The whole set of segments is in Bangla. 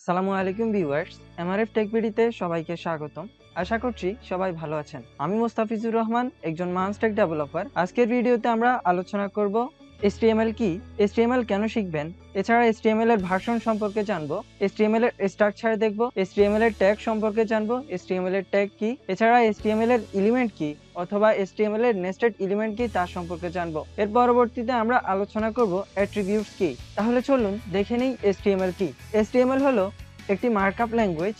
আসসালামু আলাইকুম ভিউয়ার্স, এমআরএফ টেকবিডিতে সবাইকে স্বাগতম। আশা করছি সবাই ভালো আছেন। আমি মোস্তাফিজুর রহমান, একজন মানস্টেক ডেভেলপার। আজকের ভিডিওতে আমরা আলোচনা করব HTML কি, HTML কেন শিখবেন, এছাড়া HTML এর ভার্সন সম্পর্কে জানবো, HTML এর স্ট্রাকচার দেখব, HTML এর ট্যাগ সম্পর্কে জানবো, HTML এর ট্যাগ কি, এছাড়া HTML এর এলিমেন্ট কি অথবা HTML এর নেস্টেড এলিমেন্ট কি তার সম্পর্কে জানবো। এর পরবর্তীতে আমরা আলোচনা করব অ্যাট্রিবিউটস কি। তাহলে চলুন দেখে নেই HTML কি। HTML হলো একটি মার্কআপ ল্যাঙ্গুয়েজ।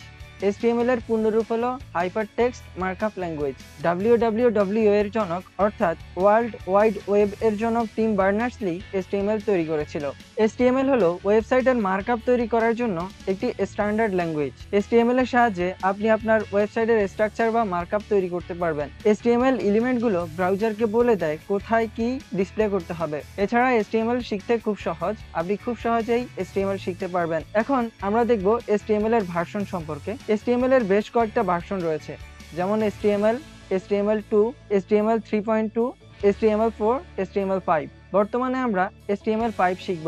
HTML এর পূর্ণরূপ হলো হাইপারটেক্সট মার্কআপ ল্যাঙ্গুয়েজ। WWW এর জনক অর্থাৎ ওয়ার্ল্ড ওয়াইড ওয়েব এর জনক টিম বার্নার্স-লি HTML তৈরি করেছিল। HTML হলো ওয়েবসাইটের মার্কআপ তৈরি করার জন্য একটি স্ট্যান্ডার্ড ল্যাঙ্গুয়েজ। HTML এর সাহায্যে আপনি আপনার ওয়েবসাইটের স্ট্রাকচার বা মার্কআপ তৈরি করতে পারবেন। HTML এলিমেন্টগুলো ব্রাউজারকে বলে দেয় কোথায় কি ডিসপ্লে করতে হবে। এছাড়া HTML শিখতে খুব সহজ, আপনি খুব সহজেই HTML শিখতে পারবেন। এখন আমরা দেখব HTML এর ভার্সন সম্পর্কে। HTML এর বেশ কয়েকটা ভার্সন রয়েছে, যেমন HTML, HTML2, HTML 3.2, HTML4, HTML5। বর্তমানে আমরা HTML5 শিখব।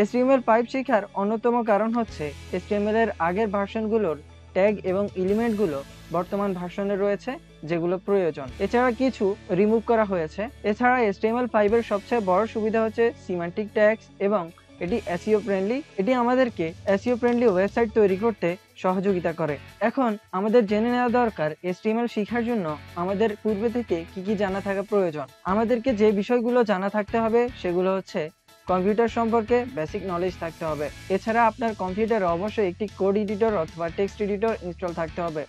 HTML5 শেখার অন্যতম কারণ হচ্ছে HTML এর আগের ভার্সনগুলোর ট্যাগ এবং এলিমেন্টগুলো বর্তমান ভার্সনে রয়েছে, যেগুলো প্রয়োজন। এছাড়া কিছু রিমুভ করা হয়েছে। এছাড়া HTML5 এর সবচেয়ে বড় সুবিধা হচ্ছে সিম্যান্টিক ট্যাগস এবং এটি এসইও ফ্রেন্ডলি। এটি আমাদেরকে এসইও ফ্রেন্ডলি ওয়েবসাইট তৈরি করতে সহযোগিতা করে। এখন আমাদের জেনে নেওয়া দরকার HTML শেখার জন্য আমাদের পূর্বে থেকে কি কি জানা থাকা প্রয়োজন। আমাদেরকে যে বিষয়গুলো জানা থাকতে হবে সেগুলো হচ্ছে কম্পিউটার সম্পর্কে বেসিক নলেজ থাকতে হবে। এছাড়া আপনার কম্পিউটারে অবশ্যই একটি কোড এডিটর অথবা টেক্সট এডিটর ইনস্টল থাকতে হবে,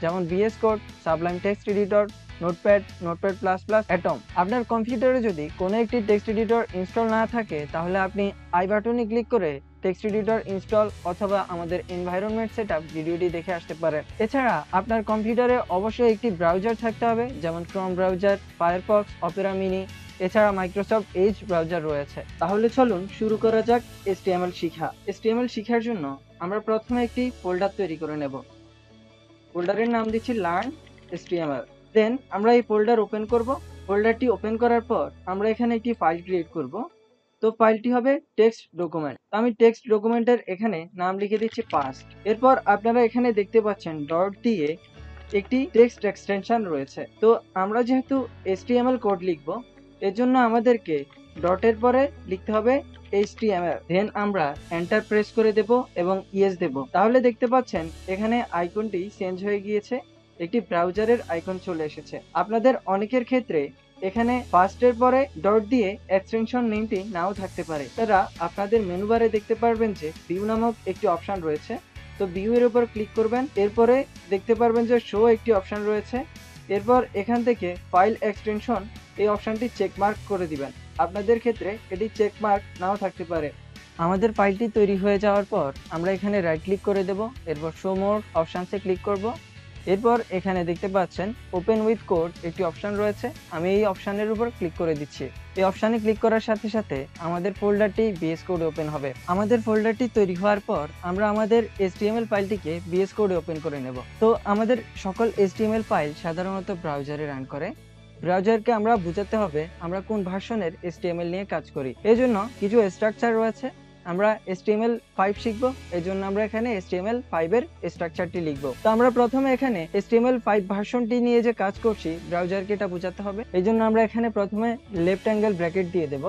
যেমন VS code, Sublime text editor, notepad, notepad plus plus, atom. আপনার কম্পিউটারে যদি কোনো একটি টেক্সট এডিটর ইনস্টল না থাকে তাহলে আপনি আই বাটনে ক্লিক করে টেক্সট এডিটর ইনস্টল অথবা আমাদের এনভায়রনমেন্ট সেটআপ ভিডিওটি দেখে আসতে পারেন। এছাড়া আপনার কম্পিউটারে অবশ্যই একটি ব্রাউজার থাকতে হবে, যেমন Chrome browser, Firefox, Opera mini. এছাড়া মাইক্রোসফট এজ ব্রাউজার রয়েছে। তাহলে চলুন শুরু করা যাক HTML শিখা। HTML শিখার জন্য আমরা প্রথমে একটি ফোল্ডার তৈরি করে নেব। ফোল্ডারের নাম দিচ্ছি লার্ন HTML। দেন আমরা এই ফোল্ডার ওপেন করব। ফোল্ডারটি ওপেন করার পর আমরা এখানে একটি ফাইল ক্রিয়েট করব। তো ফাইলটি হবে টেক্সট ডকুমেন্ট। আমি টেক্সট ডকুমেন্টের এখানে নাম লিখে দিচ্ছি পাস্ট। এরপর আপনারা এখানে দেখতে পাচ্ছেন ডট দিয়ে একটি টেক্সট এক্সটেনশন রয়েছে। তো আমরা যেহেতু HTML কোড লিখব, এর জন্য আমাদেরকে ডটের পরে লিখতে হবে HTML। দেন আমরা এন্টার প্রেস করে দেব এবং ইয়েস দেব। তাহলে দেখতে পাচ্ছেন এখানে আইকনটি চেঞ্জ হয়ে গিয়েছে, একটি ব্রাউজারের আইকন চলে এসেছে। আপনাদের অনেকের ক্ষেত্রে এখানে ফার্স্টের পরে ডট দিয়ে এক্সটেনশন নেমটি নাও থাকতে পারে। তারা আপনাদের মেনু বারে দেখতে পারবেন যে ভিউ নামক একটি অপশন রয়েছে। তো ভিউ এর উপর ক্লিক করবেন, এরপরে দেখতে পারবেন যে শো একটি অপশন রয়েছে। এরপর এখান থেকে ফাইল এক্সটেনশন এই অপশনটি চেকমার্ক করে দিবেন। আপনাদের ক্ষেত্রে এটি চেকমার্ক নাও থাকতে পারে। আমাদের ফাইলটি তৈরি হয়ে যাওয়ার পর আমরা এখানে রাইট ক্লিক করে দেব, এরপর শো মোর অপশনসে ক্লিক করব। এরপর এখানে দেখতে পাচ্ছেন ওপেন উইথ কোড একটি অপশন রয়েছে, আমি এই অপশনের উপর ক্লিক করে দিচ্ছি। এই অপশনে ক্লিক করার সাথে সাথে আমাদের ফোল্ডারটি VS কোডে ওপেন হবে। আমাদের ফোল্ডারটি তৈরি হওয়ার পর আমরা আমাদের HTML ফাইলটিকে VS কোডে ওপেন করে নেব। তো আমাদের সকল HTML ফাইল সাধারণত ব্রাউজারে রান করে। ব্রাউজারকে আমরা বোঝাতে হবে আমরা কোন ভার্সনের HTML নিয়ে কাজ করি। এই জন্য কিছু স্ট্রাকচার রয়েছে। আমরা HTML5 শিখব, এই জন্য আমরা এখানে HTML5 এর স্ট্রাকচারটি লিখব। তো আমরা প্রথমে এখানে HTML5 ভার্সনটি নিয়ে যে কাজ করছি ব্রাউজারকে এটা বোঝাতে হবে। এই জন্য আমরা এখানে প্রথমে লেফট অ্যাঙ্গেল ব্র্যাকেট দিয়ে দেব।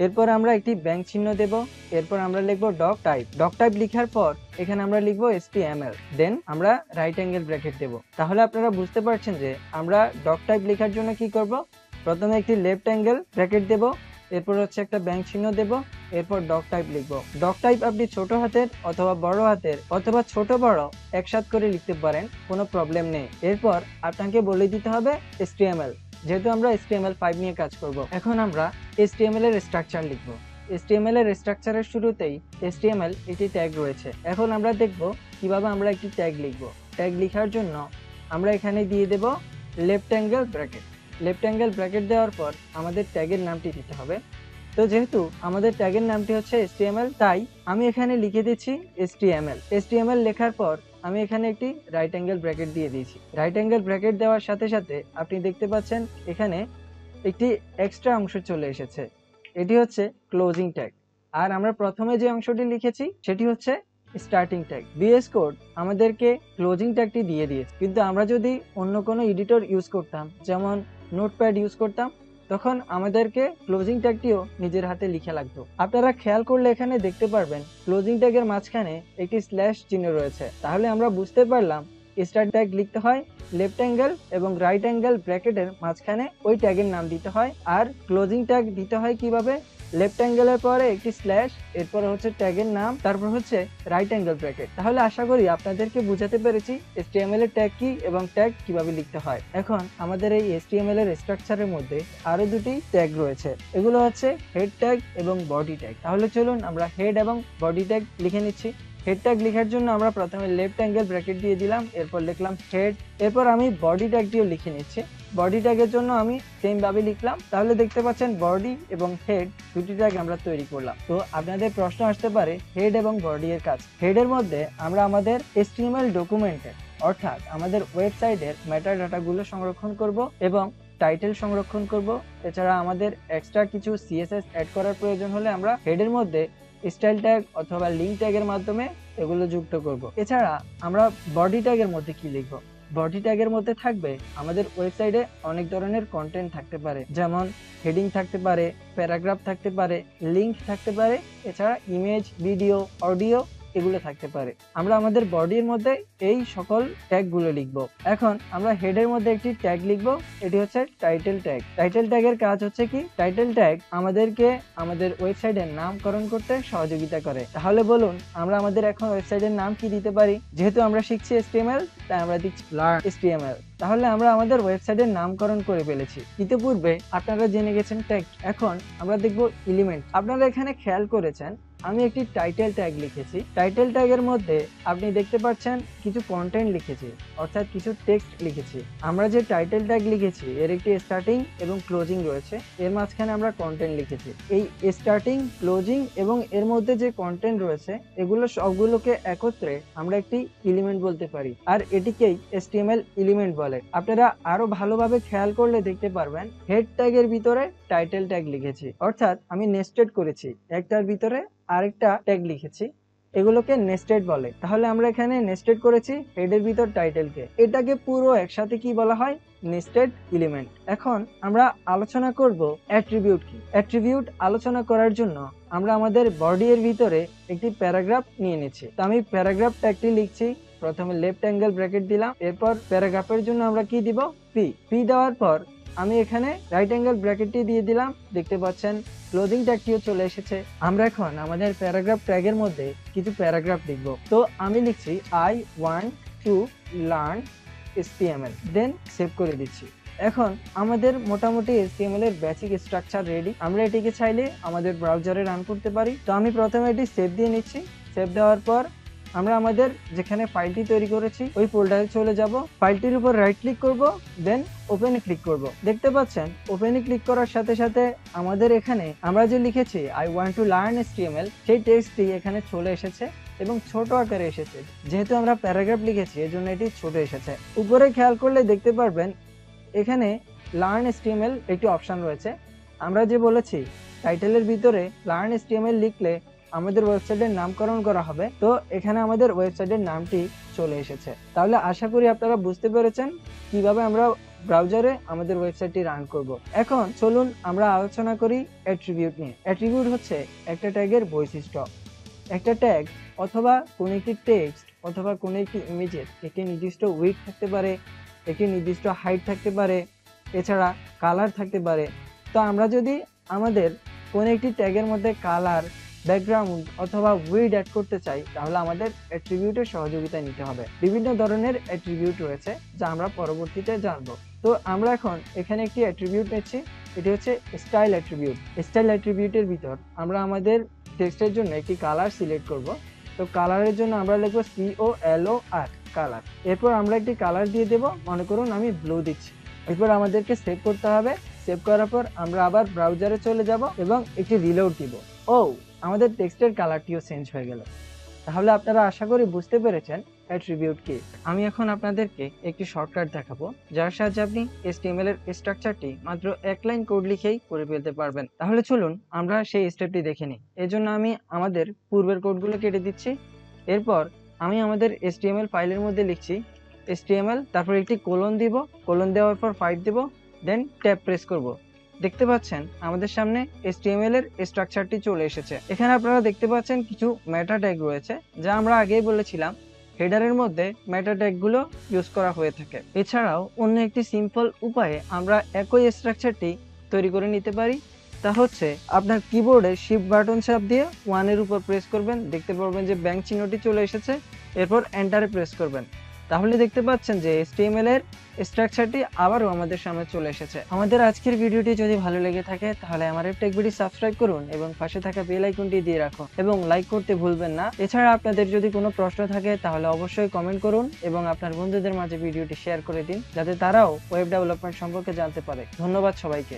এরপর আমরা একটি ব্যাংক চিহ্ন দেব। এরপর আমরা লিখব ডক টাইপ। ডক টাইপ লেখার পর এখানে আমরা লিখব HTML। দেন আমরা রাইট অ্যাঙ্গেল ব্র্যাকেট দেব। তাহলে আপনারা বুঝতে পারছেন যে আমরা ডক টাইপ লেখার জন্য কি করব। প্রথমে একটি লেফট অ্যাঙ্গেল ব্র্যাকেট দেব, এরপর হচ্ছে একটা ব্যাংক চিহ্ন দেব, এরপর ডক টাইপ লিখব। ডক টাইপ আপনি ছোট হাতের অথবা বড় হাতের অথবা ছোট বড় একসাথে করে লিখতে পারেন, কোনো প্রবলেম নেই। এরপর আপনাকে বলে দিতে হবে HTML, যেহেতু আমরা HTML5 নিয়ে কাজ করব। এখন আমরা HTML এর স্ট্রাকচার লিখব। HTML এর স্ট্রাকচারের শুরুতেই HTML একটি ট্যাগ রয়েছে। এখন আমরা দেখব কিভাবে আমরা একটি ট্যাগ লিখব। ট্যাগ লেখার জন্য আমরা এখানে দিয়ে দেব left angle bracket. Left angle bracket দেওয়ার পর আমাদের ট্যাগের নামটি দিতে হবে। তো যেহেতু আমাদের ট্যাগের নামটি হচ্ছে HTML, তাই আমি এখানে লিখে দিচ্ছি HTML। HTML লেখার পর আমি এখানে একটি রাইট অ্যাঙ্গেল ব্র্যাকেট দিয়ে দিয়েছি। রাইট অ্যাঙ্গেল ব্র্যাকেট দেওয়ার সাথে সাথে আপনি দেখতে পাচ্ছেন এখানে একটি এক্সট্রা অংশ চলে এসেছে, এটি হচ্ছে ক্লোজিং ট্যাগ। আর আমরা প্রথমে যে অংশটি লিখেছি সেটি হচ্ছে স্টার্টিং ট্যাগ। VS কোড আমাদেরকে ক্লোজিং ট্যাগটি দিয়ে দিয়েছে, কিন্তু আমরা যদি অন্য কোনো এডিটর ইউজ করতাম, যেমন নোটপ্যাড ইউজ করতাম, তখন আমাদেরকে ক্লোজিং ট্যাগটিও নিজের হাতে লিখে লাগতো। আপনারা খেয়াল করলে এখানে দেখতে পারবেন ক্লোজিং ট্যাগের মাঝখানে একটি স্ল্যাশ চিহ্ন রয়েছে। তাহলে আমরা বুঝতে পারলাম স্টার্ট ট্যাগ লিখতে হয় লেফট অ্যাঙ্গেল এবং রাইট অ্যাঙ্গেল ব্র্যাকেটের মাঝখানে ওই ট্যাগের নাম দিতে হয়। আর ক্লোজিং ট্যাগ দিতে হয় কিভাবে? লেফট অ্যাঙ্গেলের পরে একটি স্ল্যাশ, এরপর হচ্ছে ট্যাগের নাম, তারপর হচ্ছে রাইট অ্যাঙ্গেল ব্র্যাকেট। তাহলে আশা করি আপনাদেরকে বুঝাতে পেরেছি HTML এর ট্যাগ কি এবং ট্যাগ কিভাবে লিখতে হয়। এখন আমাদের এই HTML এর স্ট্রাকচারের মধ্যে আরো দুটি ট্যাগ রয়েছে, এগুলো হচ্ছে হেড ট্যাগ এবং বডি ট্যাগ। তাহলে চলুন আমরা হেড এবং বডি ট্যাগ লিখে নিচ্ছি। হেড ট্যাগ লেখার জন্য আমরা প্রথমে লেফট অ্যাঙ্গেল ব্র্যাকেট দিয়ে দিলাম, এরপর লিখলাম হেড, এরপর আমি বডি ট্যাগটিও লিখে নিচ্ছি। বডি ট্যাগের জন্য আমি সেম ভাবে লিখলাম। তাহলে দেখতে পাচ্ছেন বডি এবং হেড দুটি ট্যাগ আমরা তৈরি করলাম। তো আপনাদের প্রশ্ন আসতে পারে হেড এবং বডি এর কাজ। হেডের মধ্যে আমরা আমাদের HTML ডকুমেন্টের অর্থাৎ আমাদের ওয়েবসাইটের মেটা ডাটাগুলো সংরক্ষণ করব এবং টাইটেল সংরক্ষণ করব। এছাড়া আমাদের এক্সট্রা কিছু CSS অ্যাড করার প্রয়োজন হলে আমরা হেডের মধ্যে স্টাইল ট্যাগ অথবা লিঙ্ক ট্যাগের মাধ্যমে এগুলো যুক্ত করব। এছাড়া আমরা বডি ট্যাগের মধ্যে কি লিখব? বডি ট্যাগের মধ্যে থাকবে আমাদের ওয়েবসাইটে অনেক ধরনের কন্টেন্ট থাকতে পারে, যেমন হেডিং থাকতে পারে, প্যারাগ্রাফ থাকতে পারে, লিঙ্ক থাকতে পারে, এছাড়া ইমেজ, ভিডিও, অডিও এগুলো থাকতে পারে। আমরা আমাদের বডির মধ্যে এই সকল ট্যাগগুলো লিখব। এখন আমরা হেডের মধ্যে একটি ট্যাগ লিখব, এটি হচ্ছে টাইটেল ট্যাগ। টাইটেল ট্যাগের কাজ হচ্ছে কি? টাইটেল ট্যাগ আমাদেরকে আমাদের ওয়েবসাইটের নামকরণ করতে সহযোগিতা করে। তাহলে বলুন আমরা আমাদের এখন ওয়েবসাইটের নাম কি দিতে পারি? যেহেতু আমরা শিখছি HTML, তাই আমরা দিচ্ছি লার্ন HTML। তাহলে আমরা আমাদের ওয়েবসাইটের নামকরণ করে ফেলেছি। ইতিপূর্বে আপনারা জেনে গেছেন ট্যাগ। এখন আমরা দেখব এলিমেন্ট। আপনারা এখানে খেয়াল করেছেন আমি একটি টাইটেল ট্যাগ লিখেছি। টাইটেল ট্যাগের মধ্যে আপনি দেখতে পাচ্ছেন কিছু কন্টেন্ট লিখেছি, অর্থাৎ কিছু টেক্সট লিখেছি। আমরা যে টাইটেল ট্যাগ লিখেছি এর একটি স্টার্টিং এবং ক্লোজিং রয়েছে, এর মাঝখানে আমরা কন্টেন্ট লিখেছি। এই স্টার্টিং, ক্লোজিং এবং এর মধ্যে যে কন্টেন্ট রয়েছে এগুলো সবগুলোকে একত্রে আমরা একটি এলিমেন্ট বলতে পারি, আর এটিকেই HTML এলিমেন্ট বলে। আপনারা আরো ভালোভাবে খেয়াল করলে দেখতে পারবেন হেড ট্যাগের ভিতরে টাইটেল ট্যাগ লিখেছি, অর্থাৎ আমি নেস্টেড করেছি, একটার ভিতরে আরেকটা ট্যাগ লিখেছি, এগুলোকে নেস্টেড বলে। তাহলে আমরা এখানে নেস্টেড করেছি হেডের ভিতর টাইটেলকে, এটাকে পুরো একসাথে কি বলা হয়? Nested element. এখন আমরা আলোচনা করব অ্যাট্রিবিউট কি। অ্যাট্রিবিউট আলোচনা করার জন্য আমরা আমাদের বডি এর ভিতরে একটি প্যারাগ্রাফ নিয়ে নিচ্ছি। তো আমি প্যারাগ্রাফ ট্যাগটি লিখছি, প্রথমে লেফট অ্যাঙ্গেল ব্র্যাকেট দিলাম, এরপর প্যারাগ্রাফের জন্য আমরা কি দিব? পি দেওয়ার পর আমি এখানে রাইট অ্যাঙ্গেল ব্র্যাকেটটি দিয়ে দিলাম। দেখতে পাচ্ছেন ক্লোজিং ট্যাগটিও চলে এসেছে। আমরা এখন আমাদের প্যারাগ্রাফ ট্যাগের মধ্যে কিছু প্যারাগ্রাফ লিখব। তো আমি লিখছি I want to learn HTML, then save করে দিচ্ছি। এখন আমাদের মোটামুটি HTML এর বেসিক স্ট্রাকচার রেডি। আমরা এটিকে চাইলে আমাদের ব্রাউজারে রান করতে পারি। তো আমি প্রথমে এটি সেভ দিয়ে নিচ্ছি। সেভ দেওয়ার পর আমরা আমাদের যেখানে ফাইলটি তৈরি করেছি ওই ফোল্ডারে চলে যাব, ফাইলটির উপর রাইট ক্লিক করব, দেন ওপেনে ক্লিক করব। দেখতে পাচ্ছেন ওপেনে ক্লিক করার সাথে সাথে আমাদের এখানে আমরা যে লিখেছি I want to learn HTML সেই টেক্সটটি এখানে চলে এসেছে এবং ছোট আকারে এসেছে। যেহেতু আমরা প্যারাগ্রাফ লিখেছি এজন্য এটি ছোট এসেছে। উপরে খেয়াল করলে দেখতে পারবেন এখানে লার্ন HTML একটি অপশন রয়েছে। আমরা যে বলেছি টাইটেলের ভিতরে লার্ন HTML লিখলে আমাদের ওয়েবসাইটের নামকরণ করা হবে, তো এখানে আমাদের ওয়েবসাইটের নামটি চলে এসেছে। তাহলে আশা করি আপনারা বুঝতে পেরেছেন কিভাবে আমরা ব্রাউজারে আমাদের ওয়েবসাইটটি রান করব। এখন চলুন আমরা আলোচনা করি অ্যাট্রিবিউট নিয়ে। অ্যাট্রিবিউট হচ্ছে একটা ট্যাগের বৈশিষ্ট্য। একটা ট্যাগ অথবা কোনো একটি টেক্সট অথবা কোনো একটি ইমেজের একটি নির্দিষ্ট উইডথ থাকতে পারে, একটি নির্দিষ্ট হাইট থাকতে পারে, এছাড়া কালার থাকতে পারে। তো আমরা যদি আমাদের কোনো একটি ট্যাগের মধ্যে কালার, ব্যাকগ্রাউন্ড অথবা উইডথ অ্যাড করতে চাই তাহলে আমাদের অ্যাট্রিবিউটের সহযোগিতা নিতে হবে। বিভিন্ন ধরনের অ্যাট্রিবিউট রয়েছে যা আমরা পরবর্তীতে জানবো। তো আমরা এখন এখানে একটি অ্যাট্রিবিউট নিচ্ছি, এটি হচ্ছে স্টাইল অ্যাট্রিবিউট। স্টাইল অ্যাট্রিবিউটের ভিতর আমরা আমাদের টেক্সটের জন্য একটি কালার সিলেক্ট করব। তো কালারের জন্য আমরা লিখব COLOR, কালার। এরপর আমরা একটি কালার দিয়ে দেব, মনে করুন আমি ব্লু দিচ্ছি। এরপর আমাদেরকে সেভ করতে হবে। সেভ করার পর আমরা আবার ব্রাউজারে চলে যাব এবং একটি রিলোড দিব। আমাদের টেক্সটের কালারটিও চেঞ্জ হয়ে গেল। তাহলে আপনারা আশা করি বুঝতে পেরেছেন অ্যাট্রিবিউট কি। আমি এখন আপনাদেরকে একটি শর্টকাট দেখাবো যার সাহায্যে আপনি HTML এর স্ট্রাকচারটি মাত্র এক লাইন কোড লিখেই করে ফেলতে পারবেন। তাহলে চলুন আমরা সেই স্টেপটি দেখে নিই। এজন্য আমি আমাদের পূর্বের কোডগুলো কেটে দিচ্ছি এরপর আমি আমাদের HTML ফাইলের মধ্যে লিখছি HTML, তারপর একটি কোলন দিব, কোলন দেওয়ার পর 5 দিব, দেন ট্যাব প্রেস করব। দেখতে পাচ্ছেন আমাদের সামনে HTML এর স্ট্রাকচারটি চলে এসেছে। এখানে আপনারা দেখতে পাচ্ছেন কিছু মেটা ট্যাগ রয়েছে, যা আমরা আগেই বলেছিলাম হেডারের মধ্যে মেটা ট্যাগগুলো ইউজ করা হয়ে থাকে। এছাড়াও অন্য একটি সিম্পল উপায়ে আমরা একই স্ট্রাকচারটি তৈরি করে নিতে পারি। তা হচ্ছে আপনার কিবোর্ডে শিফট বাটন চাপ দিয়ে 1 এর উপর প্রেস করবেন, দেখতে পারবেন যে ব্যাংক চিহ্নটি চলে এসেছে। এরপর এন্টারে প্রেস করবেন, তাহলে দেখতে পাচ্ছেন যে HTML এর স্ট্রাকচারটি আবারও আমাদের সামনে চলে এসেছে। আমাদের আজকের ভিডিওটি যদি ভালো লেগে থাকে তাহলে আমার টেকবিডি সাবস্ক্রাইব করুন এবং পাশে থাকা বেল আইকনটি দিয়ে রাখুন এবং লাইক করতে ভুলবেন না। এছাড়া আপনাদের যদি কোনো প্রশ্ন থাকে তাহলে অবশ্যই কমেন্ট করুন এবং আপনার বন্ধুদের মাঝে ভিডিওটি শেয়ার করে দিন, যাতে তারাও ওয়েব ডেভেলপমেন্ট সম্পর্কে জানতে পারে। ধন্যবাদ সবাইকে।